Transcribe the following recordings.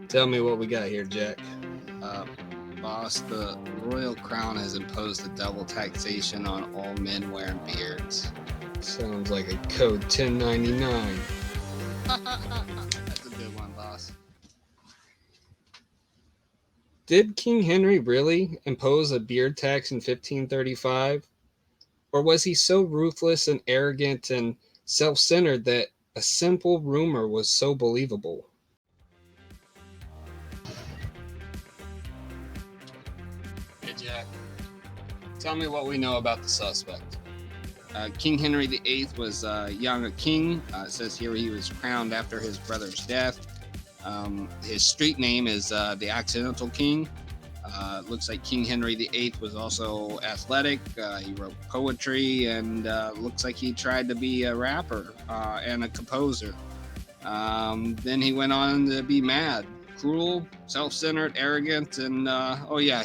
Tell me what we got here, Jack. Uh, Boss, the royal crown has imposed a double taxation on all men wearing beards. Sounds like a code 1099. That's a good one, boss. Did King Henry really impose a beard tax in 1535? Or was he so ruthless and arrogant and self centered that a simple rumor was so believable? Hey, Jack. Tell me what we know about the suspect. King Henry VIII was young a king. It says here he was crowned after his brother's death. His street name is the Accidental King. Looks like King Henry VIII was also athletic. He wrote poetry and looks like he tried to be a rapper and a composer. Then he went on to be mad, cruel, self-centered, arrogant, and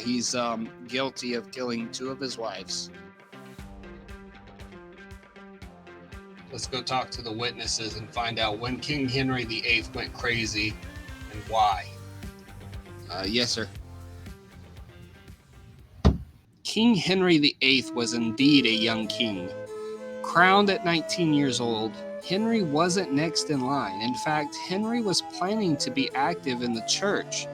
he's guilty of killing 2 of his wives. Let's go talk to the witnesses and find out when King Henry VIII went crazy and why. Yes, sir. King Henry VIII was indeed a young king. Crowned at 19 years old, Henry wasn't next in line. In fact, Henry was planning to be active in the church.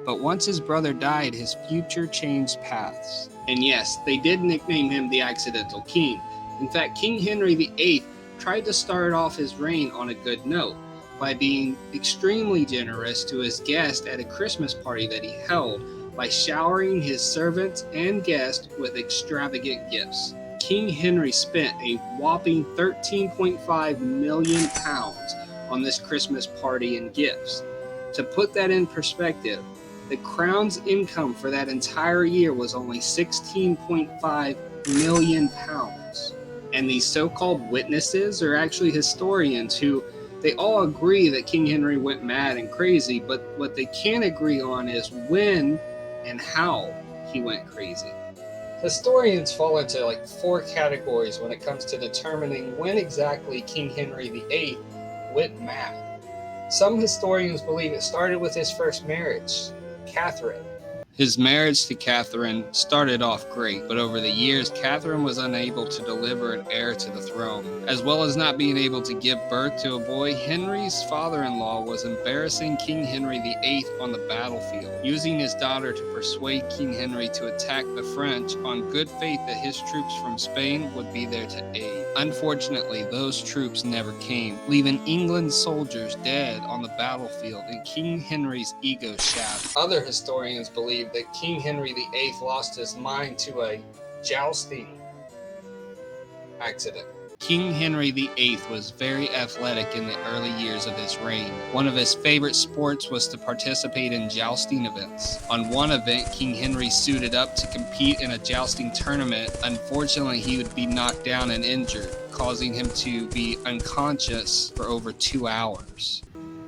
But once his brother died, his future changed paths. And yes, they did nickname him the Accidental King. In fact, King Henry VIII tried to start off his reign on a good note by being extremely generous to his guests at a Christmas party that he held by showering his servants and guests with extravagant gifts. King Henry spent a whopping £13.5 million on this Christmas party and gifts. To put that in perspective, the crown's income for that entire year was only £16.5 million. And these so-called witnesses are actually historians who they all agree that King Henry went mad and crazy, but what they can't agree on is when and how he went crazy. Historians fall into like 4 categories when it comes to determining when exactly King Henry VIII went mad. Some historians believe it started with his first marriage, Catherine. His marriage to Catherine started off great, but over the years, Catherine was unable to deliver an heir to the throne. As well as not being able to give birth to a boy, Henry's father-in-law was embarrassing King Henry VIII on the battlefield, using his daughter to persuade King Henry to attack the French on good faith that his troops from Spain would be there to aid. Unfortunately, those troops never came, leaving England's soldiers dead on the battlefield and King Henry's ego shattered. Other historians believe that King Henry VIII lost his mind to a jousting accident. King Henry VIII was very athletic in the early years of his reign. One of his favorite sports was to participate in jousting events. On one event, King Henry suited up to compete in a jousting tournament. Unfortunately, he would be knocked down and injured, causing him to be unconscious for over 2 hours.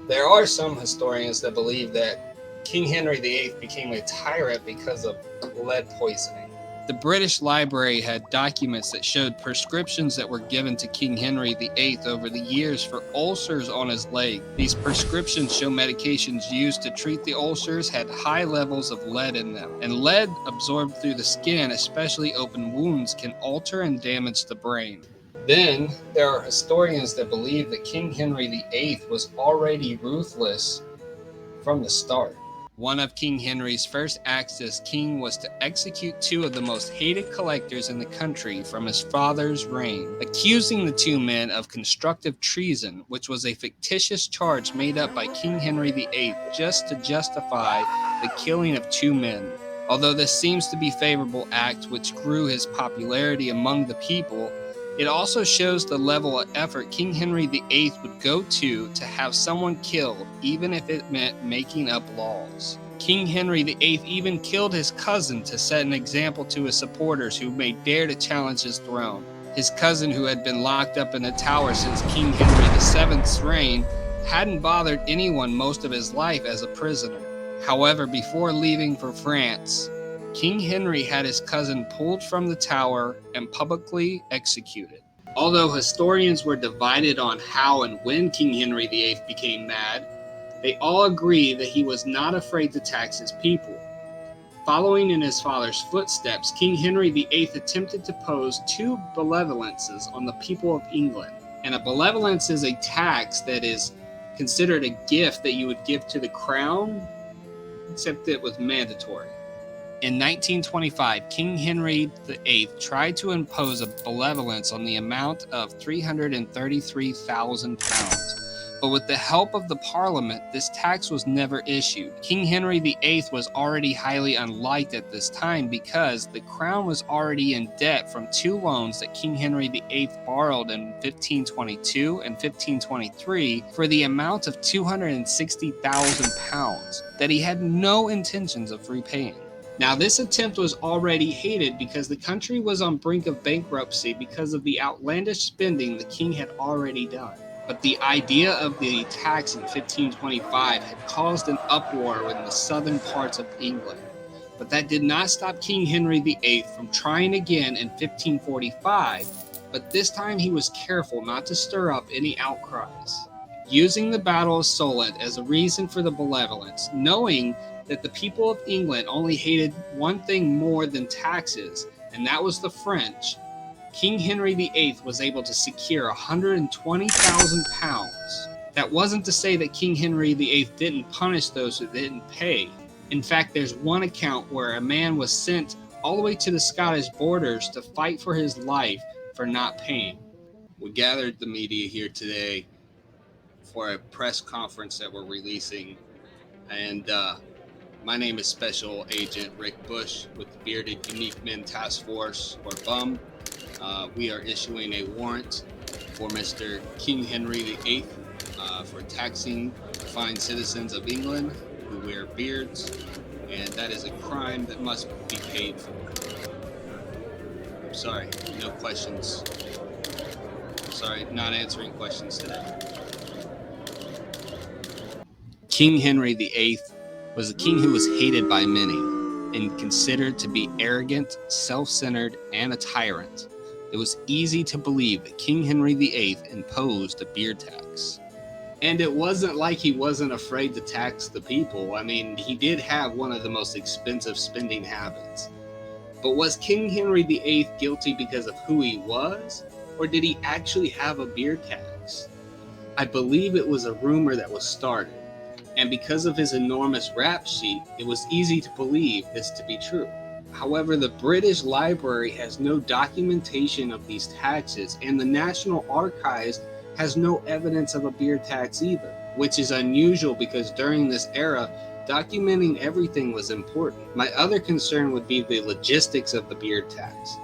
There are some historians that believe that King Henry VIII became a tyrant because of lead poisoning. The British Library had documents that showed prescriptions that were given to King Henry VIII over the years for ulcers on his leg. These prescriptions show medications used to treat the ulcers had high levels of lead in them, and lead absorbed through the skin, especially open wounds, can alter and damage the brain. Then there are historians that believe that King Henry VIII was already ruthless from the start. One of King Henry's first acts as king was to execute 2 of the most hated collectors in the country from his father's reign, accusing the 2 men of constructive treason, which was a fictitious charge made up by King Henry VIII just to justify the killing of 2 men. Although this seems to be a favorable act which grew his popularity among the people, it also shows the level of effort King Henry VIII would go to have someone killed, even if it meant making up laws. King Henry VIII even killed his cousin to set an example to his supporters who may dare to challenge his throne. His cousin, who had been locked up in a tower since King Henry VII's reign, hadn't bothered anyone most of his life as a prisoner. However, before leaving for France, King Henry had his cousin pulled from the tower and publicly executed. Although historians were divided on how and when King Henry VIII became mad, They all agree that he was not afraid to tax his people. Following in his father's footsteps, King Henry VIII attempted to pose two benevolences on the people of England. And a benevolence is a tax that is considered a gift that you would give to the crown, except it was mandatory. In 1925, King Henry VIII tried to impose a benevolence on the amount of £333,000. But with the help of the Parliament, this tax was never issued. King Henry VIII was already highly unliked at this time because the crown was already in debt from two loans that King Henry VIII borrowed in 1522 and 1523 for the amount of £260,000 that he had no intentions of repaying. Now, this attempt was already hated because the country was on brink of bankruptcy because of the outlandish spending the king had already done. But the idea of the tax in 1525 had caused an uproar in the southern parts of England. But that did not stop King Henry VIII from trying again in 1545, but this time he was careful not to stir up any outcries. Using the Battle of Solent as a reason for the benevolence, knowing that the people of England only hated one thing more than taxes, and that was the French, King Henry VIII was able to secure £120,000. That wasn't to say that King Henry VIII didn't punish those who didn't pay. In fact, there's one account where a man was sent all the way to the Scottish borders to fight for his life for not paying. We gathered the media here today for a press conference that we're releasing, and my name is Special Agent Rick Bush with the Bearded Unique Men Task Force, or BUM. We are issuing a warrant for Mr. King Henry VIII for taxing fine citizens of England who wear beards, and that is a crime that must be paid for. I'm sorry, no questions. Sorry, not answering questions today. King Henry VIII was a king who was hated by many and considered to be arrogant, self-centered, and a tyrant. It was easy to believe that King Henry VIII imposed a beard tax. And it wasn't like he wasn't afraid to tax the people. I mean, he did have one of the most expensive spending habits. But was King Henry VIII guilty because of who he was? Or did he actually have a beard tax? I believe it was a rumor that was started. And because of his enormous rap sheet, it was easy to believe this to be true. However, the British Library has no documentation of these taxes, and the National Archives has no evidence of a beard tax either, which is unusual because during this era, documenting everything was important. My other concern would be the logistics of the beard tax.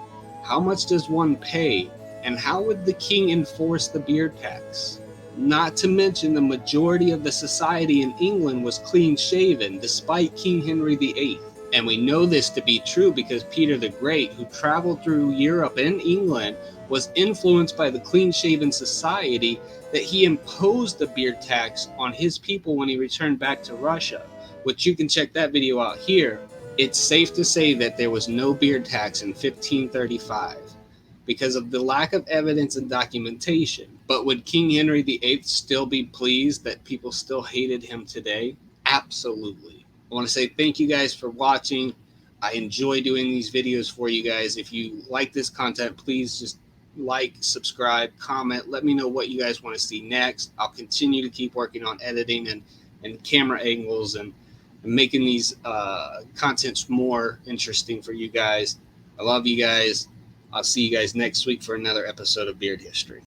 How much does one pay, and how would the king enforce the beard tax? Not to mention the majority of the society in England was clean-shaven, despite King Henry VIII. And we know this to be true because Peter the Great, who traveled through Europe and England, was influenced by the clean-shaven society that he imposed the beard tax on his people when he returned back to Russia, which you can check that video out here. It's safe to say that there was no beard tax in 1535 because of the lack of evidence and documentation. But would King Henry VIII still be pleased that people still hated him today? Absolutely. I want to say thank you guys for watching. I enjoy doing these videos for you guys. If you like this content, please just like, subscribe, comment. Let me know what you guys want to see next. I'll continue to keep working on editing and camera angles and making these contents more interesting for you guys. I love you guys. I'll see you guys next week for another episode of Beard History.